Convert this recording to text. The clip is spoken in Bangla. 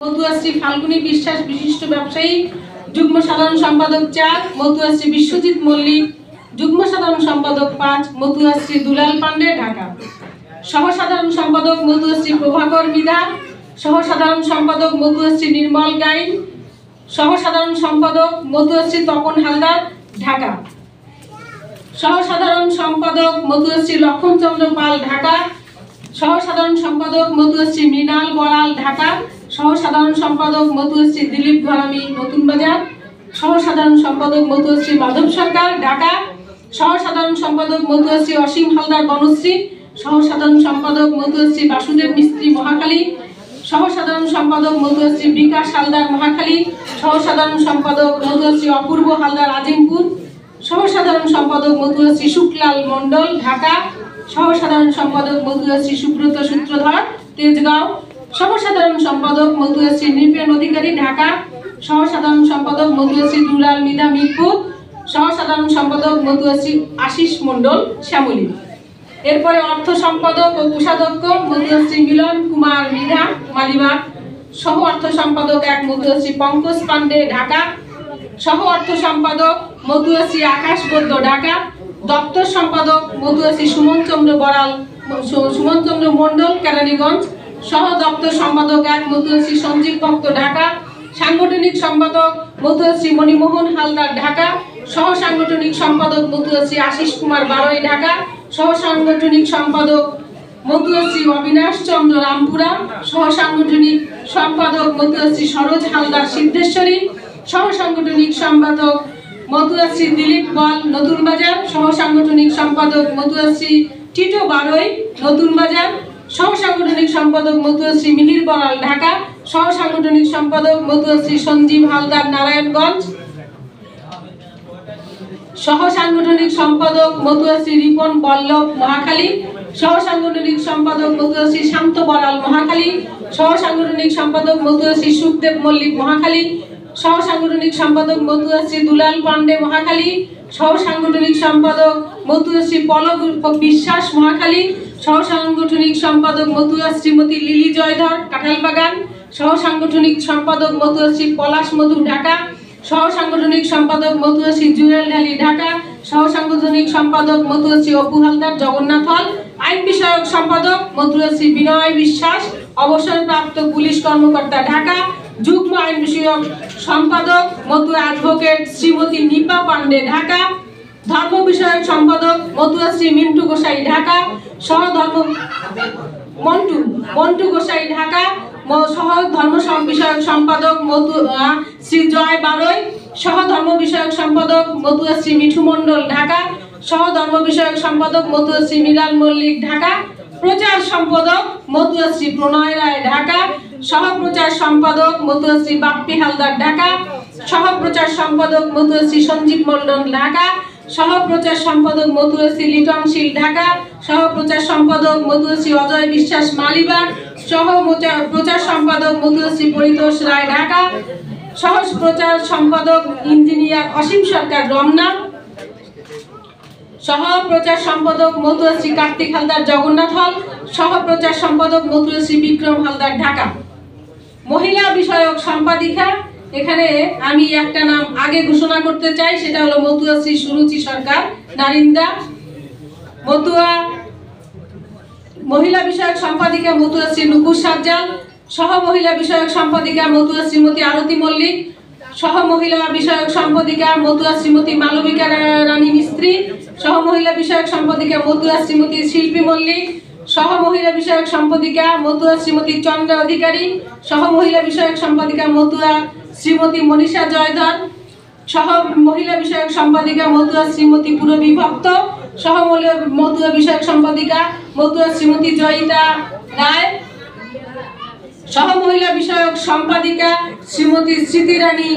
মতুয়াশ্রী ফাল্গুনী বিশ্বাস বিশিষ্ট ব্যবসায়ী, যুগ্ম সাধারণ সম্পাদক ৪ মতুয়াশ্রী বিশ্বজিৎ মল্লিক, যুগ্ম সাধারণ সম্পাদক ৫ মতুয়াশ্রী দুলাল পান্ডে, ঢাকা। সহ সাধারণ সম্পাদক মতুয়াশ্রী প্রভাকর মৃধা, সহ সাধারণ সম্পাদক মতুয়াশ্রী নির্মল গাইন, সহ সাধারণ সম্পাদক মতুয়াশ্রী তপন হালদার, ঢাকা। সহ সাধারণ সম্পাদক মতুয়াশ্রী লক্ষণচন্দ্র পাল, ঢাকা। সহ সাধারণ সম্পাদক মতুয়াশ্রী মৃণাল বড়াল, ঢাকা। সহ সাধারণ সম্পাদক মতুয়াশ্রী দিলীপ ঘরামি, নতুন বাজার। সহ সাধারণ সম্পাদক মতুয়াশ্রী মাধব সরকার, ঢাকা। সহ সাধারণ সম্পাদক মতুয়াশ্রী অসীম হালদার, বনশ্রী। সহ সাধারণ সম্পাদক মতুয়াশ্রী বাসুদেব মিস্ত্রি, মহাখালী। সহ সাধারণ সম্পাদক মতুয়াশ্রী বিকাশ হালদার, মহাখালী। সহ সাধারণ সম্পাদক মতুয়াশ্রী অপূর্ব হালদার, আজিমপুর। সহ সাধারণ সম্পাদক মতুয়াশ্রী শুক্লাল মণ্ডল, ঢাকা। সহ সাধারণ সম্পাদক মতুয়াশ্রী সুব্রত সূত্রধর, তেজগাঁও। সহ সাধারণ সম্পাদক মতুয়াশ্রী নৃপেন অধিকারী, ঢাকা। সহ সাধারণ সম্পাদক মতুয়াশ্রী দুলাল মৃধা, মিরপুর। সহ সাধারণ সম্পাদক মতুয়াশ্রী আশিস মণ্ডল, শ্যামলী। এরপরে অর্থ সম্পাদক ও কোষাধ্যক্ষ মতুয়াশ্রী মিলন কুমার মৃধা, মালিবাগ। সহ অর্থ সম্পাদক ১ মতুয়াশ্রী পঙ্কজ পান্ডে, ঢাকা। সহ অর্থ সম্পাদক মতুয়াশ্রী আকাশ বৈদ্য, ঢাকা। দপ্তর সম্পাদক মতুয়াশ্রী সুমন চন্দ্র মণ্ডল, কেরানীগঞ্জ। সহ দপ্তর সম্পাদক ১ মতুয়াশ্রী সঞ্জীব ভক্ত, ঢাকা। সাংগঠনিক সম্পাদক মতুয়াশ্রী মণিমোহন হালদার, ঢাকা। সহ সাংগঠনিক সম্পাদক মতুয়াশ্রী আশিস কুমার বারোই, ঢাকা। সহ সাংগঠনিক সম্পাদক মতুয়াশ্রী অবিনাশ চন্দ্র রামপুরা। সহ সাংগঠনিক সম্পাদক মতুয়াশ্রী সরোজ হালদার, সিদ্ধেশ্বরী। সহ সাংগঠনিক সম্পাদক মতুয়াশ্রী দিলীপ বল, নতুন বাজার। সহ সাংগঠনিক সম্পাদক মতুয়াশ্রী টিটো বারোই, নতুন বাজার। সহ সাংগঠনিক সম্পাদক মতুয়াশ্রী মিহির বড়াল, ঢাকা। সহ সাংগঠনিক সম্পাদক মতুয়াশ্রী সঞ্জীব হালদার, নারায়ণগঞ্জ। সহ সাংগঠনিক সম্পাদক মতুয়াশ্রী রিপন বল্লভ, মহাখালী। সহ সাংগঠনিক সম্পাদক মতুয়াশ্রী শান্ত বড়াল, মহাখালী। সহ সাংগঠনিক সম্পাদক মতুয়াশ্রী সুখদেব মল্লিক, মহাখালী। সহ সাংগঠনিক সম্পাদক মতুয়াশ্রী দুলাল পান্ডে, মহাখালী। সহ সাংগঠনিক সম্পাদক মতুয়াশ্রী পলক বিশ্বাস, মহাখালী। সহ সাংগঠনিক সম্পাদক মতুয়াশ্রীমতী লিলি জয়ধর, কাঁঠালবাগান। সহ সাংগঠনিক সম্পাদক মতুয়াশ্রী পলাশ মধু, ঢাকা। সহ সাংগঠনিক সম্পাদক মতুয়াশ্রী জুয়েল ঢালি, ঢাকা। সহ সাংগঠনিক সম্পাদক মতুয়াশ্রী অপু হালদার, জগন্নাথ হল। আইন বিষয়ক সম্পাদক মতুয়াশ্রী বিনয় বিশ্বাস, অবসরপ্রাপ্ত পুলিশ কর্মকর্তা, ঢাকা। যুগ্ম আইন বিষয়ক সম্পাদক মতুয়া অ্যাডভোকেট শ্রীমতী নিপা পান্ডে, ঢাকা। ধর্ম বিষয়ক সম্পাদক মতুয়াশ্রী মিন্টু গোসাই, ঢাকা। সহ ধর্ম মন্টু গোসাই, ঢাকা। সহ ধর্ম বিষয়ক সম্পাদক শ্রী জয় বারোই। সহ ধর্ম বিষয়ক সম্পাদক মতুয়াশ্রী মিঠু মণ্ডল, ঢাকা। সহ ধর্ম বিষয়ক সম্পাদক মতুয়াশ্রী মৃণাল মল্লিক, ঢাকা। প্রচার সম্পাদক মতুয়াশ্রী প্রণয় রায়, ঢাকা। সহ প্রচার সম্পাদক মতুয়াশ্রী বাপ্পি হালদার, ঢাকা। সহ প্রচার সম্পাদক মতুয়াশ্রী সঞ্জীব মণ্ডল, ঢাকা। সহ প্রচার সম্পাদক মতুয়াশ্রী লিটন শীল, ঢাকা। সহ প্রচার সম্পাদক মতুয়াশ্রী অজয় বিশ্বাস, মালিবাগ। সহ প্রচার সম্পাদক মতুয়াশ্রী পরিতোষ রায়, ঢাকা। সহ প্রচার সম্পাদক ইঞ্জিনিয়ার অসীম সরকার, রমনা। সহ প্রচার সম্পাদক মতুয়াশ্রী কার্তিক হালদার, জগন্নাথ হল। সহ প্রচার সম্পাদক মতুয়াশ্রী বিক্রম হালদার, ঢাকা। মহিলা বিষয়ক সম্পাদিকা, এখানে আমি একটা নাম আগে ঘোষণা করতে চাই, সেটা হলো মতুয়াশ্রী সুরুচি সরকার, নারিন্দা। মহিলা বিষয়ক সম্পাদিকা মতুয়াশ্রী নুপুর সাজ্জাল। সহ মহিলা বিষয়ক সম্পাদিকা মতুয়া শ্রীমতী আরতি মল্লিক। সহ মহিলা বিষয়ক সম্পাদিকা মতুয়া শ্রীমতী মালবিকা রানী মিস্ত্রি। সহ মহিলা বিষয়ক সম্পাদিকা মতুয়া শ্রীমতী শিল্পী মল্লিক। সহ মহিলা বিষয়ক সম্পাদিকা মতুয়া শ্রীমতী চন্দ্রা অধিকারী। সহ মহিলা বিষয়ক সম্পাদিকা মতুয়া শ্রীমতী মনীষা জয়ধর। সহ মহিলা বিষয়ক সম্পাদিকা মতুয়া শ্রীমতী পুরবী ভক্ত। সহ মতুয়া বিষয়ক সম্পাদিকা মতুয়া শ্রীমতী জয়িতা রায়। সহ মহিলা বিষয়ক সম্পাদিকা শ্রীমতী স্মৃতি রানী।